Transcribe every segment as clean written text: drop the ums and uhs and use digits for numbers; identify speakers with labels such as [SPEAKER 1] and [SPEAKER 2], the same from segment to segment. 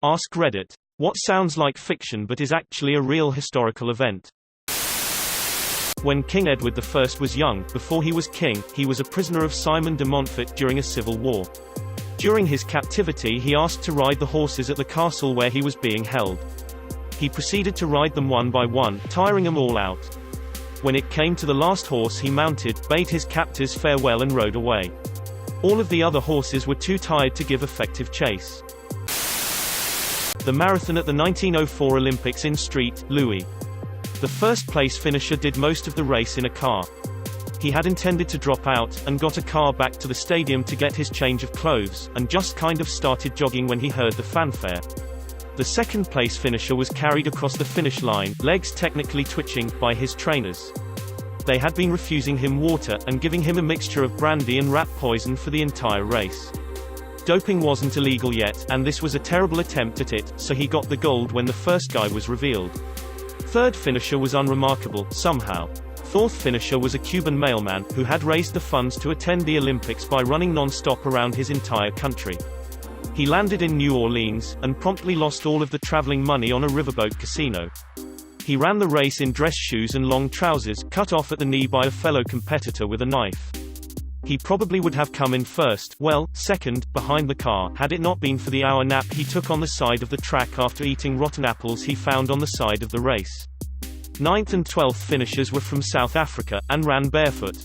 [SPEAKER 1] AskReddit. What sounds like fiction but is actually a real historical event. When King Edward I was young, before he was king, he was a prisoner of Simon de Montfort during a civil war. During his captivity he asked to ride the horses at the castle where he was being held. He proceeded to ride them one by one, tiring them all out. When it came to the last horse he mounted, bade his captors farewell and rode away. All of the other horses were too tired to give effective chase. The marathon at the 1904 Olympics in St. Louis. The first-place finisher did most of the race in a car. He had intended to drop out, and got a car back to the stadium to get his change of clothes, and just kind of started jogging when he heard the fanfare. The second-place finisher was carried across the finish line, legs technically twitching, by his trainers. They had been refusing him water, and giving him a mixture of brandy and rat poison for the entire race. Doping wasn't illegal yet, and this was a terrible attempt at it, so he got the gold when the first guy was revealed. Third finisher was unremarkable, somehow. Fourth finisher was a Cuban mailman, who had raised the funds to attend the Olympics by running non-stop around his entire country. He landed in New Orleans, and promptly lost all of the traveling money on a riverboat casino. He ran the race in dress shoes and long trousers, cut off at the knee by a fellow competitor with a knife. He probably would have come in first, well, second, behind the car, had it not been for the hour nap he took on the side of the track after eating rotten apples he found on the side of the race. 9th and 12th finishers were from South Africa, and ran barefoot.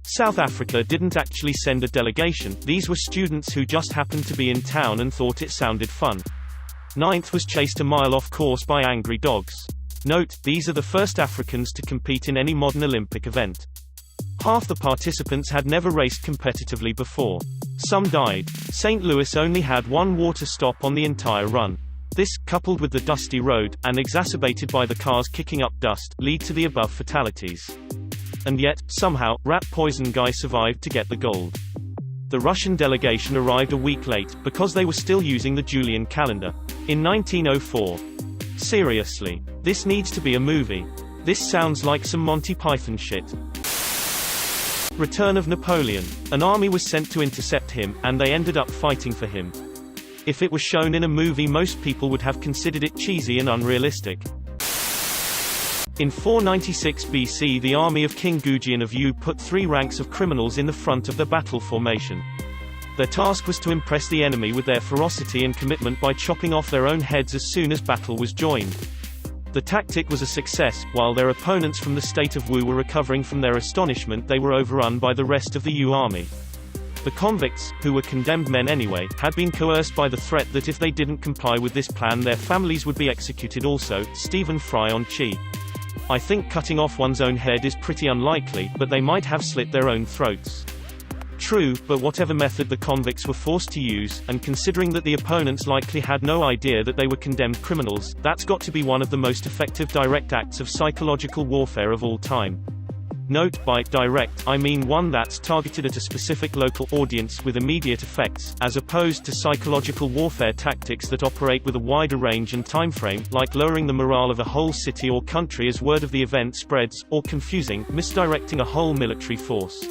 [SPEAKER 1] South Africa didn't actually send a delegation, these were students who just happened to be in town and thought it sounded fun. 9th was chased a mile off course by angry dogs. Note, these are the first Africans to compete in any modern Olympic event. Half the participants had never raced competitively before. Some died. St. Louis only had one water stop on the entire run. This, coupled with the dusty road, and exacerbated by the cars kicking up dust, lead to the above fatalities. And yet, somehow, rat poison guy survived to get the gold. The Russian delegation arrived a week late, because they were still using the Julian calendar. In 1904. Seriously. This needs to be a movie. This sounds like some Monty Python shit. Return of Napoleon. An army was sent to intercept him, and they ended up fighting for him. If it was shown in a movie most people would have considered it cheesy and unrealistic. In 496 BC the army of King Gudgeon of Yu put 3 ranks of criminals in the front of the battle formation. Their task was to impress the enemy with their ferocity and commitment by chopping off their own heads as soon as battle was joined. The tactic was a success. While their opponents from the state of Wu were recovering from their astonishment, they were overrun by the rest of the Yu army. The convicts, who were condemned men anyway, had been coerced by the threat that if they didn't comply with this plan their families would be executed also. Stephen Fry on Chi. I think cutting off one's own head is pretty unlikely, but they might have slit their own throats. True, but whatever method the convicts were forced to use, and considering that the opponents likely had no idea that they were condemned criminals, that's got to be one of the most effective direct acts of psychological warfare of all time. Note, by direct, I mean one that's targeted at a specific local audience with immediate effects, as opposed to psychological warfare tactics that operate with a wider range and timeframe, like lowering the morale of a whole city or country as word of the event spreads, or confusing, misdirecting a whole military force.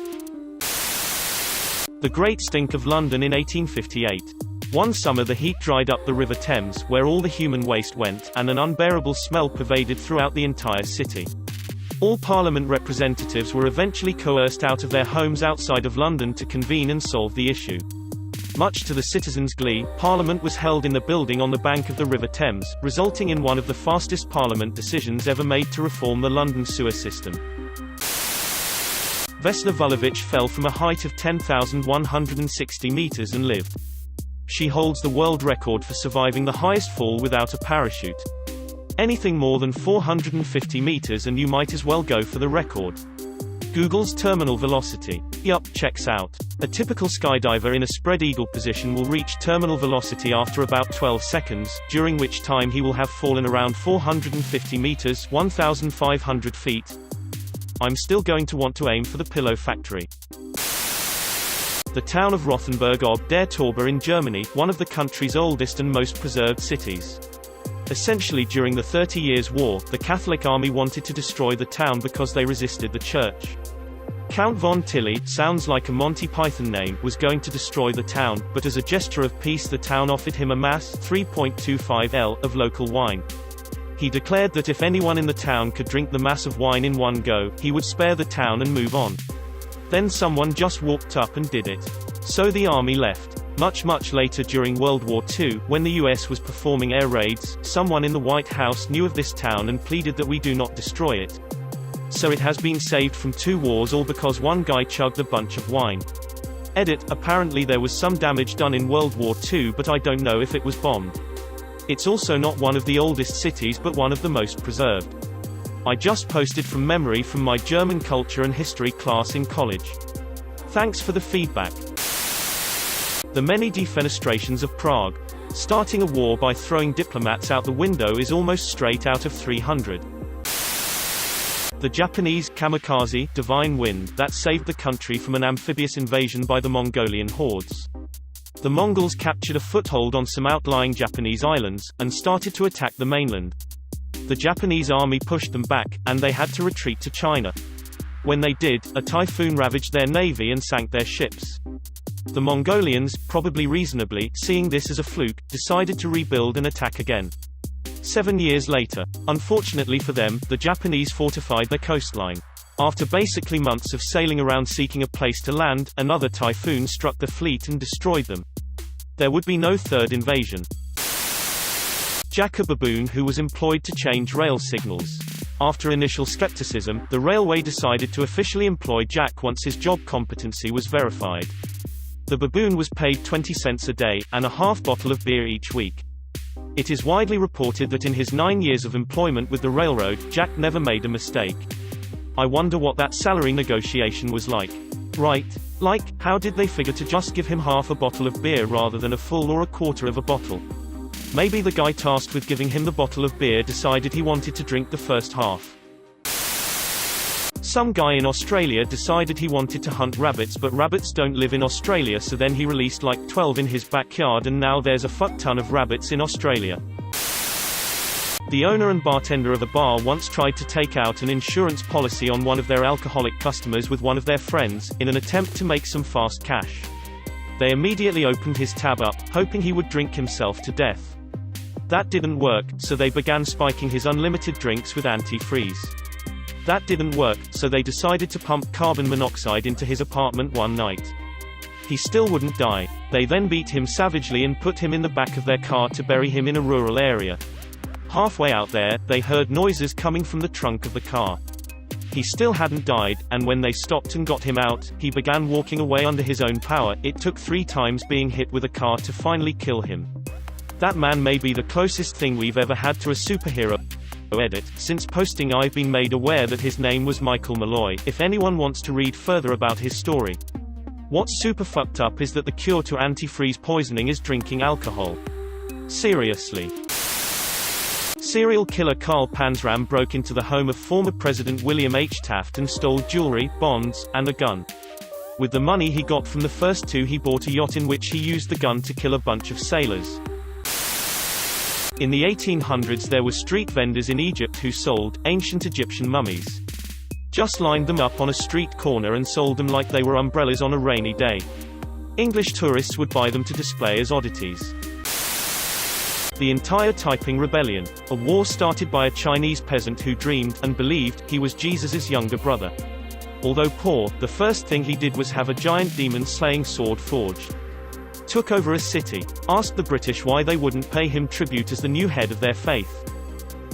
[SPEAKER 1] The Great Stink of London in 1858. One summer the heat dried up the River Thames, where all the human waste went, and an unbearable smell pervaded throughout the entire city. All Parliament representatives were eventually coerced out of their homes outside of London to convene and solve the issue. Much to the citizens' glee, Parliament was held in the building on the bank of the River Thames, resulting in one of the fastest Parliament decisions ever made to reform the London sewer system. Vesna Vulovic fell from a height of 10,160 meters and lived. She holds the world record for surviving the highest fall without a parachute. Anything more than 450 meters and you might as well go for the record. Google's terminal velocity. Yup, checks out. A typical skydiver in a spread eagle position will reach terminal velocity after about 12 seconds, during which time he will have fallen around 450 meters, 1,500 feet. I'm still going to want to aim for the pillow factory. The town of Rothenburg ob der Tauber in Germany, one of the country's oldest and most preserved cities. Essentially during the 30 Years' War, the Catholic army wanted to destroy the town because they resisted the church. Count von Tilly, sounds like a Monty Python name, was going to destroy the town, but as a gesture of peace the town offered him a mass 3.25 L of local wine. He declared that if anyone in the town could drink the mass of wine in one go, he would spare the town and move on. Then someone just walked up and did it. So the army left. Much later during World War II, when the US was performing air raids, someone in the White House knew of this town and pleaded that we do not destroy it. So it has been saved from 2 wars, all because one guy chugged a bunch of wine. Edit, apparently there was some damage done in World War II, but I don't know if it was bombed. It's also not one of the oldest cities but one of the most preserved. I just posted from memory from my German culture and history class in college. Thanks for the feedback. The many defenestrations of Prague. Starting a war by throwing diplomats out the window is almost straight out of 300. The Japanese Kamikaze divine wind that saved the country from an amphibious invasion by the Mongolian hordes. The Mongols captured a foothold on some outlying Japanese islands, and started to attack the mainland. The Japanese army pushed them back, and they had to retreat to China. When they did, a typhoon ravaged their navy and sank their ships. The Mongolians, probably reasonably, seeing this as a fluke, decided to rebuild and attack again. 7 years later. Unfortunately for them, the Japanese fortified their coastline. After basically months of sailing around seeking a place to land, another typhoon struck the fleet and destroyed them. There would be no third invasion. Jaka Baboon, who was employed to change rail signals. After initial skepticism, the railway decided to officially employ Jack once his job competency was verified. The baboon was paid 20 cents a day, and a half bottle of beer each week. It is widely reported that in his 9 years of employment with the railroad, Jack never made a mistake. I wonder what that salary negotiation was like. Right? Like, how did they figure to just give him half a bottle of beer rather than a full or a quarter of a bottle? Maybe the guy tasked with giving him the bottle of beer decided he wanted to drink the first half. Some guy in Australia decided he wanted to hunt rabbits, but rabbits don't live in Australia, so then he released like 12 in his backyard and now there's a fuck ton of rabbits in Australia. The owner and bartender of a bar once tried to take out an insurance policy on one of their alcoholic customers with one of their friends, in an attempt to make some fast cash. They immediately opened his tab up, hoping he would drink himself to death. That didn't work, so they began spiking his unlimited drinks with antifreeze. That didn't work, so they decided to pump carbon monoxide into his apartment one night. He still wouldn't die. They then beat him savagely and put him in the back of their car to bury him in a rural area. Halfway out there, they heard noises coming from the trunk of the car. He still hadn't died, and when they stopped and got him out, he began walking away under his own power. It took 3 times being hit with a car to finally kill him. That man may be the closest thing we've ever had to a superhero. Edit. Since posting I've been made aware that his name was Michael Malloy, if anyone wants to read further about his story. What's super fucked up is that the cure to antifreeze poisoning is drinking alcohol. Seriously. Serial killer Carl Panzram broke into the home of former President William H. Taft and stole jewelry, bonds, and a gun. With the money he got from the first 2 he bought a yacht in which he used the gun to kill a bunch of sailors. In the 1800s there were street vendors in Egypt who sold ancient Egyptian mummies. Just lined them up on a street corner and sold them like they were umbrellas on a rainy day. English tourists would buy them to display as oddities. The entire Taiping Rebellion, a war started by a Chinese peasant who dreamed, and believed, he was Jesus' younger brother. Although poor, the first thing he did was have a giant demon-slaying sword forged. Took over a city. Asked the British why they wouldn't pay him tribute as the new head of their faith.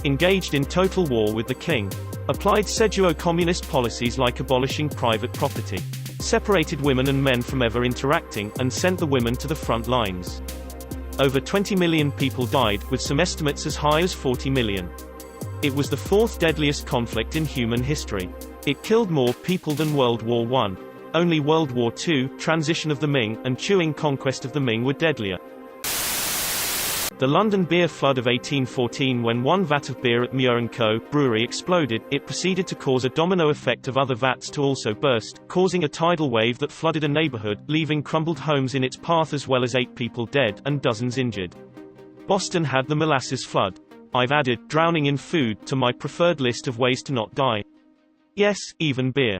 [SPEAKER 1] Engaged in total war with the king. Applied pseudo-communist policies like abolishing private property. Separated women and men from ever interacting, and sent the women to the front lines. Over 20 million people died, with some estimates as high as 40 million. It was the 4th deadliest conflict in human history. It killed more people than World War I. Only World War II, transition of the Ming, and Qing conquest of the Ming were deadlier. The London beer flood of 1814, when one vat of beer at Muir & Co. brewery exploded, it proceeded to cause a domino effect of other vats to also burst, causing a tidal wave that flooded a neighborhood, leaving crumbled homes in its path as well as 8 people dead, and dozens injured. Boston had the molasses flood. I've added drowning in food to my preferred list of ways to not die. Yes, even beer.